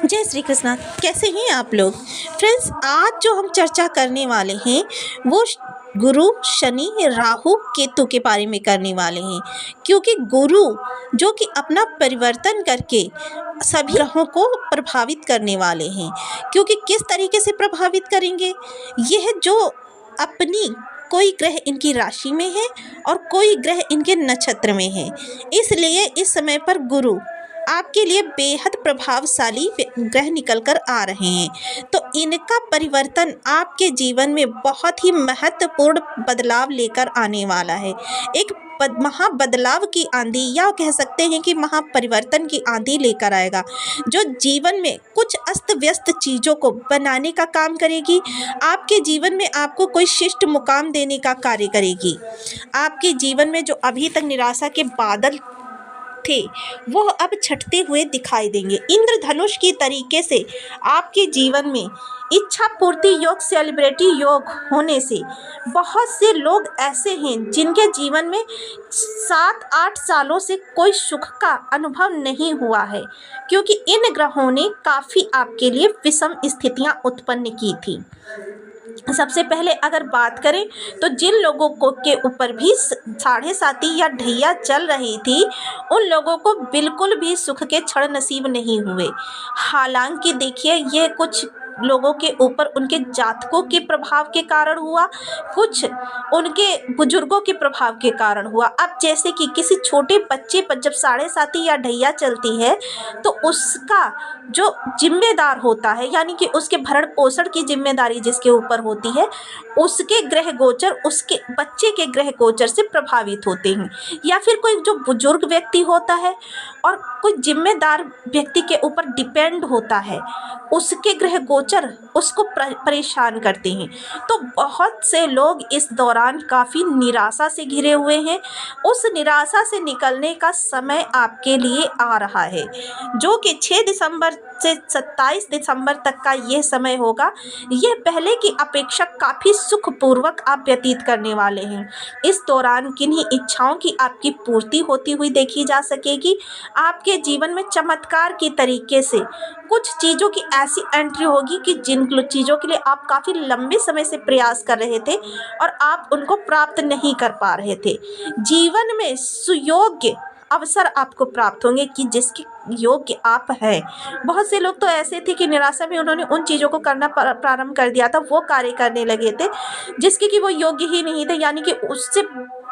जय श्री कृष्णा। कैसे हैं आप लोग फ्रेंड्स? आज जो हम चर्चा करने वाले हैं वो गुरु शनि राहु केतु के बारे में करने वाले हैं, क्योंकि गुरु जो कि अपना परिवर्तन करके सभी ग्रहों को प्रभावित करने वाले हैं। क्योंकि किस तरीके से प्रभावित करेंगे, यह जो अपनी कोई ग्रह इनकी राशि में है और कोई ग्रह इनके नक्षत्र में है, इसलिए इस समय पर गुरु आपके लिए बेहद प्रभावशाली ग्रह निकल कर आ रहे हैं। तो इनका परिवर्तन आपके जीवन में बहुत ही महत्वपूर्ण बदलाव लेकर आने वाला है। एक महाबदलाव की आंधी, या कह सकते हैं कि महापरिवर्तन की आंधी लेकर आएगा, जो जीवन में कुछ अस्त व्यस्त चीज़ों को बनाने का काम करेगी। आपके जीवन में आपको कोई शिष्ट मुकाम देने का कार्य करेगी। आपके जीवन में जो अभी तक निराशा के बादल थे वह अब छटते हुए दिखाई देंगे। इंद्रधनुष की तरीके से आपके जीवन में इच्छा पूर्ति योग, सेलिब्रिटी योग होने से बहुत से लोग ऐसे हैं जिनके जीवन में 7-8 सालों से कोई सुख का अनुभव नहीं हुआ है, क्योंकि इन ग्रहों ने काफ़ी आपके लिए विषम स्थितियां उत्पन्न की थी। सबसे पहले अगर बात करें तो जिन लोगों को के ऊपर भी 7.5 या ढैया चल रही थी, उन लोगों को बिल्कुल भी सुख के क्षण नसीब नहीं हुए। हालांकि देखिए, ये कुछ लोगों के ऊपर उनके जातकों के प्रभाव के कारण हुआ, कुछ उनके बुजुर्गों के प्रभाव के कारण हुआ। अब जैसे कि किसी छोटे बच्चे पर जब 7.5 या ढैया चलती है तो उसका जो जिम्मेदार होता है, यानी कि उसके भरण पोषण की जिम्मेदारी जिसके ऊपर होती है, उसके ग्रह गोचर उसके बच्चे के ग्रह गोचर से प्रभावित होते हैं। या फिर कोई जो बुजुर्ग व्यक्ति होता है और कोई जिम्मेदार व्यक्ति के ऊपर डिपेंड होता है, उसके ग्रह गोचर उसको परेशान करते हैं। तो बहुत से लोग इस दौरान काफ़ी निराशा से घिरे हुए हैं। उस निराशा से निकलने का समय आपके लिए आ रहा है, जो कि 6 दिसंबर से 27 दिसंबर तक का यह समय होगा। यह पहले की अपेक्षा काफ़ी सुखपूर्वक आप व्यतीत करने वाले हैं। इस दौरान किन्हीं इच्छाओं की आपकी पूर्ति होती हुई देखी जा सकेगी। आपके जीवन में चमत्कार की तरीके से कुछ चीज़ों की ऐसी एंट्री होगी कि जिन चीज़ों के लिए आप काफ़ी लंबे समय से प्रयास कर रहे थे और आप उनको प्राप्त नहीं कर पा रहे थे। जीवन में सुयोग्य अवसर आपको प्राप्त होंगे कि जिसके योग्य आप हैं। बहुत से लोग तो ऐसे थे कि निराशा में उन्होंने उन चीज़ों को करना प्रारंभ कर दिया था, वो कार्य करने लगे थे जिसके कि वो योग्य ही नहीं थे, यानी कि उससे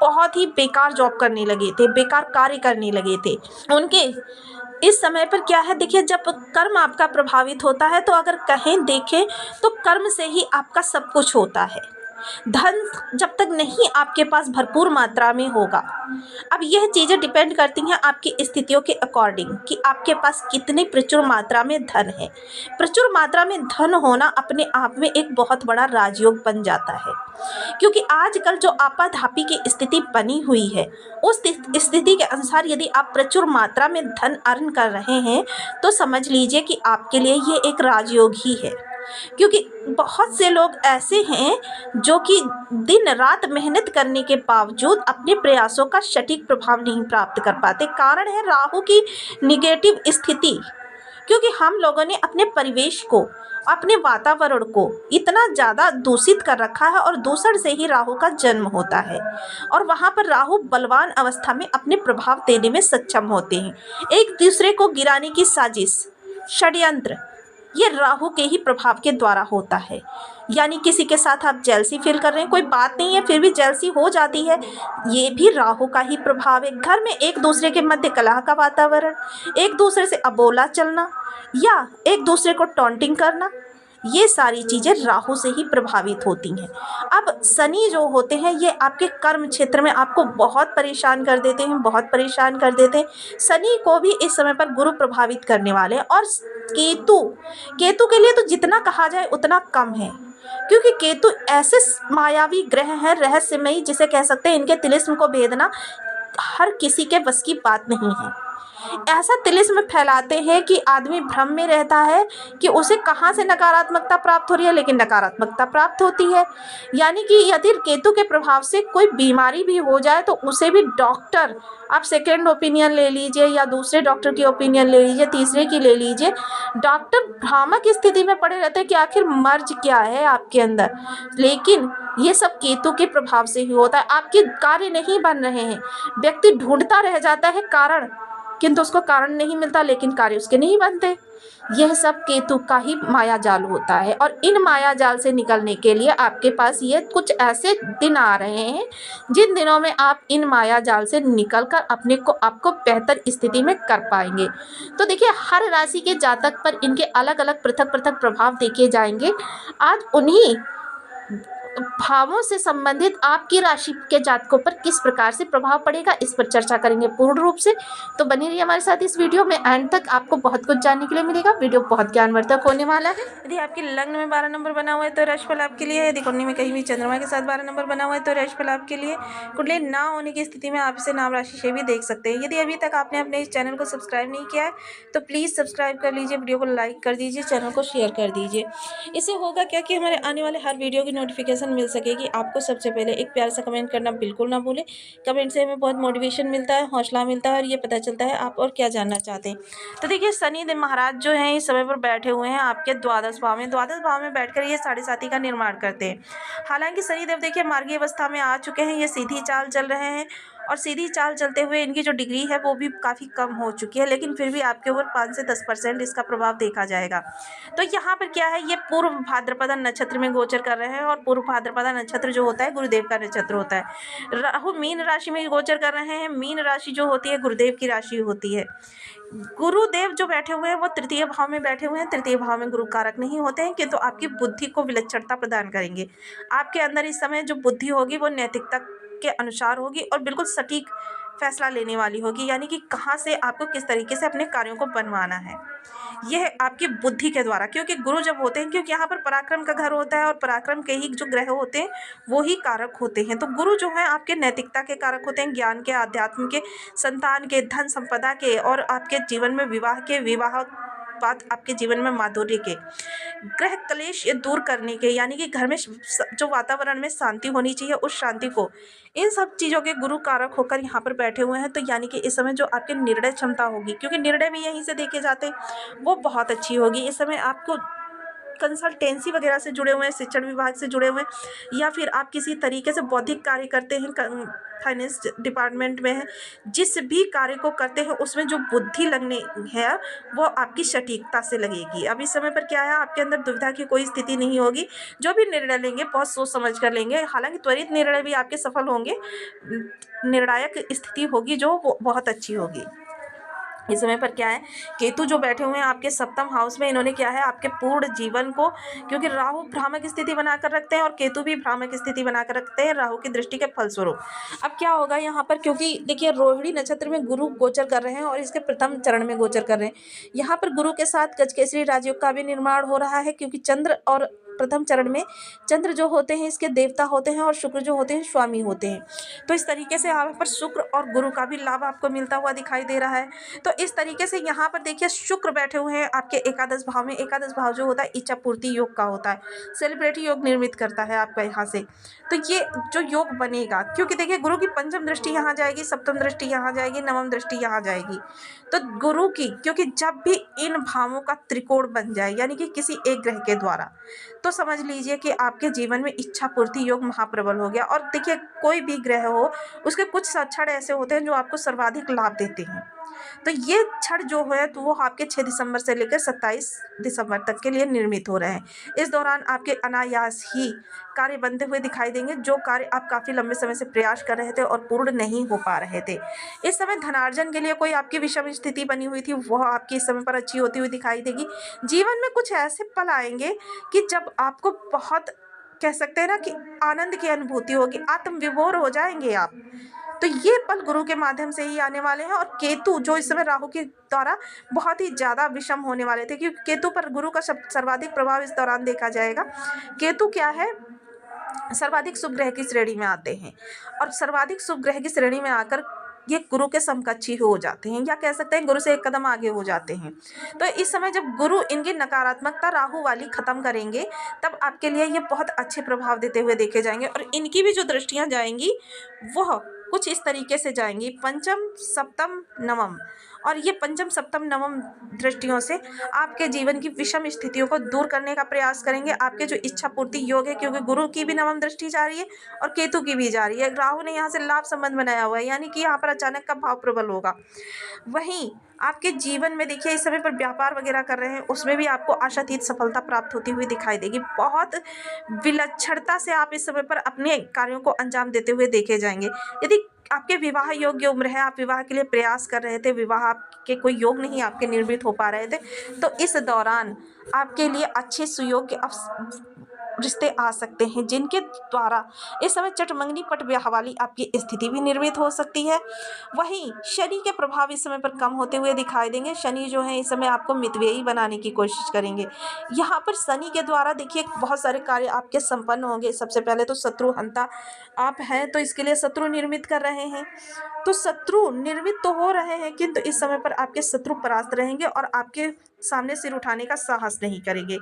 बहुत ही बेकार जॉब करने लगे थे, बेकार कार्य करने लगे थे। उनके इस समय पर क्या है, देखिए, जब कर्म आपका प्रभावित होता है तो अगर कहें देखें तो कर्म से ही आपका सब कुछ होता है। धन जब तक नहीं आपके पास भरपूर मात्रा में होगा, अब यह चीज़ें डिपेंड करती हैं आपकी स्थितियों के अकॉर्डिंग कि आपके पास कितनी प्रचुर मात्रा में धन है। प्रचुर मात्रा में धन होना अपने आप में एक बहुत बड़ा राजयोग बन जाता है, क्योंकि आजकल जो आपाधापी की स्थिति बनी हुई है, उस स्थिति के अनुसार यदि आप प्रचुर मात्रा में धन अर्न कर रहे हैं तो समझ लीजिए कि आपके लिए ये एक राजयोग ही है। क्योंकि बहुत से लोग ऐसे हैं जो कि दिन रात मेहनत करने के बावजूद अपने प्रयासों का सटीक प्रभाव नहीं प्राप्त कर पाते। कारण है राहु की निगेटिव स्थिति, क्योंकि हम लोगों ने अपने परिवेश को, अपने वातावरण को इतना ज़्यादा दूषित कर रखा है और दूषण से ही राहु का जन्म होता है और वहाँ पर राहु बलवान अवस्था में अपने प्रभाव देने में सक्षम होते हैं। एक दूसरे को गिराने की साजिश, षड्यंत्र, ये राहु के ही प्रभाव के द्वारा होता है। यानी किसी के साथ आप जेलसी फील कर रहे हैं, कोई बात नहीं है फिर भी जेलसी हो जाती है, ये भी राहु का ही प्रभाव है। घर में एक दूसरे के मध्य कलह का वातावरण, एक दूसरे से अबोला चलना या एक दूसरे को टॉन्टिंग करना, ये सारी चीज़ें राहु से ही प्रभावित होती हैं। अब शनि जो होते हैं ये आपके कर्म क्षेत्र में आपको बहुत परेशान कर देते हैं, बहुत परेशान कर देते हैं। शनि को भी इस समय पर गुरु प्रभावित करने वाले हैं। और केतु के लिए तो जितना कहा जाए उतना कम है, क्योंकि केतु ऐसे मायावी ग्रह हैं, रहस्यमयी, जिसे कह सकते हैं इनके तिलिस्म को भेदना हर किसी के बस की बात नहीं है। ऐसा तिलिस्म फैलाते हैं कि आदमी भ्रम में रहता है कि उसे कहाँ से नकारात्मकता प्राप्त हो रही है, लेकिन नकारात्मकता प्राप्त होती है। यानी कि यदि केतु के प्रभाव से कोई बीमारी भी हो जाए तो उसे भी डॉक्टर, आप सेकेंड ओपिनियन ले लीजिए या दूसरे डॉक्टर की ओपिनियन ले लीजिए, तीसरे की ले लीजिए, डॉक्टर भ्रामक स्थिति में पड़े रहते हैं कि आखिर मर्ज क्या है आपके अंदर। लेकिन ये सब केतु के प्रभाव से ही होता है। आपके कार्य नहीं बन रहे हैं, व्यक्ति ढूंढता रह जाता है कारण, किंतु उसको कारण नहीं मिलता, लेकिन कार्य उसके नहीं बनते। यह सब केतु का ही माया जाल होता है। और इन माया जाल से निकलने के लिए आपके पास ये कुछ ऐसे दिन आ रहे हैं जिन दिनों में आप इन माया जाल से निकलकर अपने को आपको बेहतर स्थिति में कर पाएंगे। तो देखिए, हर राशि के जातक पर इनके अलग अलग पृथक पृथक प्रभाव देखे जाएंगे। आज उन्हीं भावों से संबंधित आपकी राशि के जातकों पर किस प्रकार से प्रभाव पड़ेगा, इस पर चर्चा करेंगे पूर्ण रूप से। तो बने रहिए हमारे साथ इस वीडियो में, एंड तक आपको बहुत कुछ जानने के लिए मिलेगा। वीडियो बहुत ज्ञानवर्धक होने वाला है। यदि आपके लग्न में 12 नंबर बना हुआ है तो राशिफल आपके लिए है। यदि कुंडली में कहीं भी चंद्रमा के साथ 12 नंबर बना हुआ है तो राशिफल आपके लिए। कुंडली ना होने की स्थिति में आप इसे नाम राशि से भी देख सकते हैं। यदि अभी तक आपने अपने इस चैनल को सब्सक्राइब नहीं किया है तो प्लीज़ सब्सक्राइब कर लीजिए, वीडियो को लाइक कर दीजिए, चैनल को शेयर कर दीजिए। इससे होगा क्या कि हमारे आने वाले हर वीडियो की नोटिफिकेशन मिल सकेगी आपको। सबसे पहले एक प्यार सा कमेंट करना बिल्कुल ना भूलें। कमेंट से हमें बहुत मोटिवेशन मिलता है, हौसला मिलता है और ये पता चलता है आप और क्या जानना चाहते हैं। तो देखिए, शनि देव महाराज जो हैं इस समय पर बैठे हुए हैं आपके द्वादश भाव में। द्वादश भाव में बैठकर ये साढ़े साथी का निर्माण करते हैं। हालांकि शनि देव देखिए मार्गी अवस्था में आ चुके हैं, ये सीधी चाल चल रहे हैं और सीधी चाल चलते हुए इनकी जो डिग्री है वो भी काफ़ी कम हो चुकी है, लेकिन फिर भी आपके ऊपर 5 से 10% इसका प्रभाव देखा जाएगा। तो यहाँ पर क्या है, ये पूर्व भाद्रपदा नक्षत्र में गोचर कर रहे हैं और पूर्व भाद्रपदा नक्षत्र जो होता है गुरुदेव का नक्षत्र होता है। राहु मीन राशि में गोचर कर रहे हैं। मीन राशि जो होती है गुरुदेव की राशि होती है। गुरुदेव जो बैठे हुए हैं वो तृतीय भाव में बैठे हुए हैं। तृतीय भाव में गुरु कारक नहीं होते हैं, किंतु आपकी बुद्धि को विलक्षणता प्रदान करेंगे। आपके अंदर इस समय जो बुद्धि होगी वो नैतिकता के अनुसार होगी और बिल्कुल सटीक फैसला लेने वाली होगी। यानी कि कहाँ से आपको किस तरीके से अपने कार्यों को बनवाना है, यह आपकी बुद्धि के द्वारा। क्योंकि गुरु जब होते हैं, क्योंकि यहाँ पर पराक्रम का घर होता है और पराक्रम के ही जो ग्रह होते हैं वो ही कारक होते हैं। तो गुरु जो है आपके नैतिकता के कारक होते हैं, ज्ञान के, आध्यात्म के, संतान के, धन संपदा के और आपके जीवन में विवाह के, विवाह बात आपके जीवन में माधुर्य के, ग्रह क्लेश ये दूर करने के, यानी कि घर में जो वातावरण में शांति होनी चाहिए उस शांति को, इन सब चीज़ों के गुरु कारक होकर यहाँ पर बैठे हुए हैं। तो यानी कि इस समय जो आपकी निर्णय क्षमता होगी, क्योंकि निर्णय भी यहीं से देखे जाते हैं, वो बहुत अच्छी होगी। इस समय आपको कंसल्टेंसी वगैरह से जुड़े हुए हैं, शिक्षण विभाग से जुड़े हुए हैं, या फिर आप किसी तरीके से बौद्धिक कार्य करते हैं, फाइनेंस डिपार्टमेंट में है, जिस भी कार्य को करते हैं उसमें जो बुद्धि लगने है वो आपकी सटीकता से लगेगी। अब इस समय पर क्या है, आपके अंदर दुविधा की कोई स्थिति नहीं होगी। जो भी निर्णय लेंगे बहुत सोच समझ कर लेंगे। हालांकि त्वरित निर्णय भी आपके सफल होंगे, निर्णायक स्थिति होगी जो वो बहुत अच्छी होगी। इस समय पर क्या है, केतु जो बैठे हुए हैं आपके सप्तम हाउस में, इन्होंने क्या है आपके पूर्ण जीवन को, क्योंकि राहु भ्रामक स्थिति बनाकर रखते हैं और केतु भी भ्रामक स्थिति बनाकर रखते हैं राहु की दृष्टि के फलस्वरूप। अब क्या होगा यहाँ पर, क्योंकि देखिए रोहिणी नक्षत्र में गुरु गोचर कर रहे हैं और इसके प्रथम चरण में गोचर कर रहे हैं। यहाँ पर गुरु के साथ गजकेसरी राजयोग का भी निर्माण हो रहा है, क्योंकि चंद्र और प्रथम चरण में चंद्र जो होते हैं इसके देवता होते हैं और शुक्र जो होते हैं स्वामी होते हैं। तो इस तरीके से यहाँ पर शुक्र और गुरु का भी लाभ आपको मिलता हुआ दिखाई दे रहा है। तो इस तरीके से यहाँ पर देखिए शुक्र बैठे हुए हैं आपके एकादश भाव में। एकादश भाव जो होता है इच्छा पूर्ति योग का होता है, सेलिब्रिटी योग निर्मित करता है आपका यहाँ से। तो ये जो योग बनेगा, क्योंकि देखिए गुरु की पंचम दृष्टि यहाँ जाएगी, सप्तम दृष्टि यहाँ जाएगी, नवम दृष्टि यहाँ जाएगी। तो गुरु की, क्योंकि जब भी इन भावों का त्रिकोण बन जाए यानी कि किसी एक ग्रह के द्वारा, तो समझ लीजिए कि आपके जीवन में इच्छा पूर्ति योग महाप्रबल हो गया। और देखिए कोई भी ग्रह हो उसके कुछ क्षण ऐसे होते हैं जो आपको सर्वाधिक लाभ देते हैं। तो ये क्षण जो है तो वो आपके 6 दिसंबर से लेकर 27 दिसंबर तक के लिए निर्मित हो रहे हैं। इस दौरान आपके अनायास ही कार्य बनते हुए दिखाई देंगे, जो कार्य आप काफ़ी लंबे समय से प्रयास कर रहे थे और पूर्ण नहीं हो पा रहे थे। इस समय धनार्जन के लिए कोई आपकी विषम स्थिति बनी हुई थी, वह आपकी इस समय पर अच्छी होती हुई दिखाई देगी। जीवन में कुछ ऐसे पल आएंगे कि जब आपको बहुत, कह सकते हैं ना कि आनंद की अनुभूति होगी, आत्मविभोर हो जाएंगे आप। तो ये पल गुरु के माध्यम से ही आने वाले हैं। और केतु जो इस समय राहु के द्वारा बहुत ही ज़्यादा विषम होने वाले थे, क्योंकि केतु पर गुरु का सर्वाधिक प्रभाव इस दौरान देखा जाएगा। केतु क्या है, सर्वाधिक शुभ ग्रह की श्रेणी में आते हैं और सर्वाधिक शुभ ग्रह की श्रेणी में आकर ये गुरु के समकक्ष ही हो जाते हैं, या कह सकते हैं गुरु से एक कदम आगे हो जाते हैं। तो इस समय जब गुरु इनकी नकारात्मकता राहु वाली खत्म करेंगे, तब आपके लिए ये बहुत अच्छे प्रभाव देते हुए देखे जाएंगे। और इनकी भी जो दृष्टियां जाएंगी वह कुछ इस तरीके से जाएंगी, पंचम सप्तम नवम। और ये पंचम सप्तम नवम दृष्टियों से आपके जीवन की विषम स्थितियों को दूर करने का प्रयास करेंगे। आपके जो इच्छा पूर्ति योग है, क्योंकि गुरु की भी नवम दृष्टि जा रही है और केतु की भी जा रही है। राहु ने यहाँ से लाभ संबंध बनाया हुआ है, यानी कि यहाँ पर अचानक का भाव प्रबल होगा। वहीं आपके जीवन में देखिए इस समय पर व्यापार वगैरह कर रहे हैं, उसमें भी आपको आशातीत सफलता प्राप्त होती हुई दिखाई देगी। बहुत विलक्षणता से आप इस समय पर अपने कार्यों को अंजाम देते हुए देखे जाएंगे। यदि आपके विवाह योग्य उम्र है, आप विवाह के लिए प्रयास कर रहे थे, विवाह आपके कोई योग नहीं आपके निर्मित हो पा रहे थे, तो इस दौरान आपके लिए अच्छे सुयोग्य रिश्ते आ सकते हैं, जिनके द्वारा इस समय चटमंगनी पट ब्याह वाली आपकी स्थिति भी निर्मित हो सकती है। वहीं शनि के प्रभाव इस समय पर कम होते हुए दिखाई देंगे। शनि जो है इस समय आपको मितव्ययी बनाने की कोशिश करेंगे। यहाँ पर शनि के द्वारा देखिए बहुत सारे कार्य आपके संपन्न होंगे। सबसे पहले तो शत्रु हंता आप हैं, तो इसके लिए शत्रु निर्मित कर रहे हैं, तो शत्रु निर्मित तो हो रहे हैं, किंतु इस समय पर आपके शत्रु परास्त रहेंगे और आपके सामने सिर उठाने का साहस नहीं करेंगे।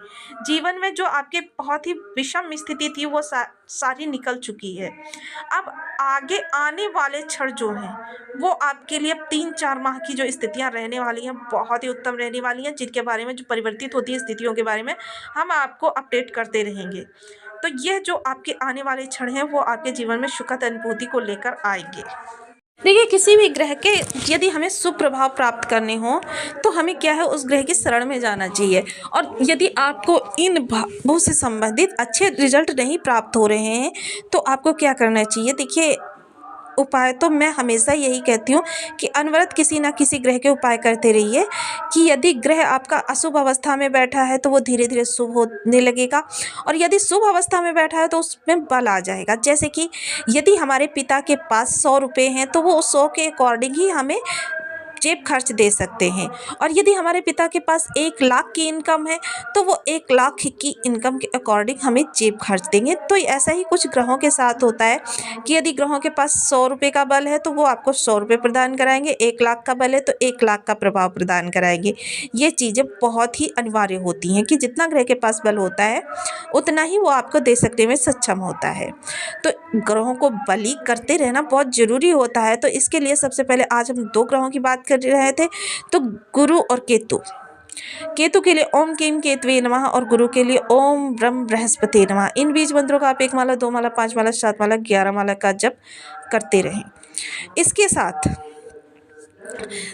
जीवन में जो आपके बहुत ही विषम स्थिति थी वो सारी निकल चुकी है। अब आगे आने वाले क्षण जो हैं वो आपके लिए 3-4 माह की जो स्थितियां रहने वाली हैं बहुत ही उत्तम रहने वाली हैं, जिनके बारे में जो परिवर्तित होती है स्थितियों के बारे में हम आपको अपडेट करते रहेंगे। तो यह जो आपके आने वाले क्षण हैं वो आपके जीवन में सुखद अनुभूति को लेकर आएंगे। देखिए किसी भी ग्रह के यदि हमें शुभ प्रभाव प्राप्त करने हो तो हमें क्या है उस ग्रह की शरण में जाना चाहिए। और यदि आपको इन भावों से संबंधित अच्छे रिजल्ट नहीं प्राप्त हो रहे हैं तो आपको क्या करना चाहिए। देखिए उपाय तो मैं हमेशा यही कहती हूँ कि अनवरत किसी ना किसी ग्रह के उपाय करते रहिए, कि यदि ग्रह आपका अशुभ अवस्था में बैठा है तो वो धीरे धीरे शुभ होने लगेगा, और यदि शुभ अवस्था में बैठा है तो उसमें बल आ जाएगा। जैसे कि यदि हमारे पिता के पास 100 रुपये हैं तो वो 100 के अकॉर्डिंग ही हमें जेब खर्च दे सकते हैं, और यदि हमारे पिता के पास 1 लाख की इनकम है तो वो 1 लाख की इनकम के अकॉर्डिंग हमें जेब खर्च देंगे। तो ऐसा ही कुछ ग्रहों के साथ होता है कि यदि ग्रहों के पास 100 रुपये का बल है तो वो आपको 100 रुपये प्रदान कराएंगे, 1 लाख का बल है तो 1 लाख का प्रभाव प्रदान कराएंगे। ये चीज़ें बहुत ही अनिवार्य होती हैं कि जितना ग्रह के पास बल होता है उतना ही वो आपको दे सकने में सक्षम होता है। तो ग्रहों को बली करते रहना बहुत ज़रूरी होता है। तो इसके लिए सबसे पहले आज हम 2 ग्रहों की बात कर रहे थे, तो गुरु और केतु। केतु के लिए ओम क्लीं केतवे नमः और गुरु के लिए ओम ब्रह्म बृहस्पति नमः। इन बीज मंत्रों का आप 1 माला, 2 माला, 5 माला, 7 माला, 11 माला का जप करते रहें। इसके साथ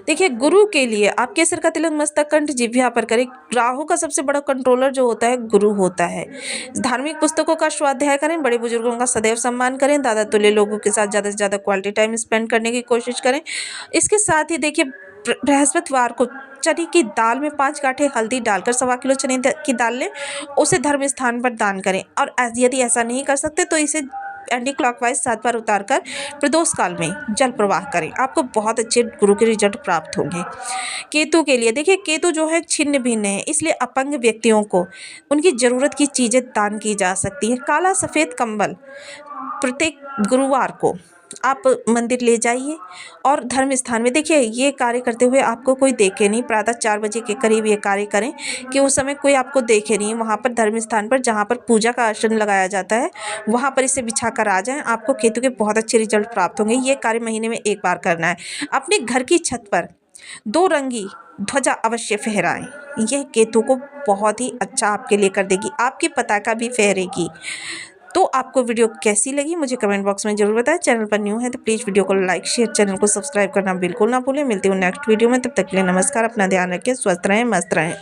देखिए गुरु के लिए आपके सिर का तिलक मस्तक कंठ जिह्वा पर करें। राहु का सबसे बड़ा कंट्रोलर जो होता है गुरु होता है। धार्मिक पुस्तकों का स्वाध्याय करें, बड़े बुजुर्गों का सदैव सम्मान करें, दादा तुल्य लोगों के साथ ज़्यादा से ज़्यादा क्वालिटी टाइम स्पेंड करने की कोशिश करें। इसके साथ ही देखिए बृहस्पतिवार को चने की दाल में 5 गांठें हल्दी डालकर 1.25 किलो चने की दाल लें, उसे धर्म स्थान पर दान करें। और यदि ऐसा नहीं कर सकते तो इसे एंटी क्लॉकवाइज 7 बार उतारकर प्रदोष काल में जल प्रवाह करें। आपको बहुत अच्छे गुरु के रिजल्ट प्राप्त होंगे। केतु के लिए देखिए केतु जो है छिन्न भिन्न है, इसलिए अपंग व्यक्तियों को उनकी ज़रूरत की चीज़ें दान की जा सकती हैं। काला सफ़ेद कंबल प्रत्येक गुरुवार को आप मंदिर ले जाइए और धर्म स्थान में देखिए ये कार्य करते हुए आपको कोई देखे नहीं। प्रातः 4 बजे के करीब ये कार्य करें कि उस समय कोई आपको देखे नहीं। वहाँ पर धर्म स्थान पर जहाँ पर पूजा का आसन लगाया जाता है वहाँ पर इसे बिछा कर आ जाएं। आपको केतु के बहुत अच्छे रिजल्ट प्राप्त होंगे। ये कार्य महीने में 1 बार करना है। अपने घर की छत पर 2 रंगी ध्वजा अवश्य फहराएं। यह केतु को बहुत ही अच्छा आपके लिए कर देगी, आपकी पताका भी फहरेगी। तो आपको वीडियो कैसी लगी मुझे कमेंट बॉक्स में जरूर बताएं। चैनल पर न्यू है तो प्लीज़ वीडियो को लाइक शेयर, चैनल को सब्सक्राइब करना बिल्कुल ना भूलें। मिलती हूँ नेक्स्ट वीडियो में, तब तक के लिए नमस्कार। अपना ध्यान रखें, स्वस्थ रहें, मस्त रहें।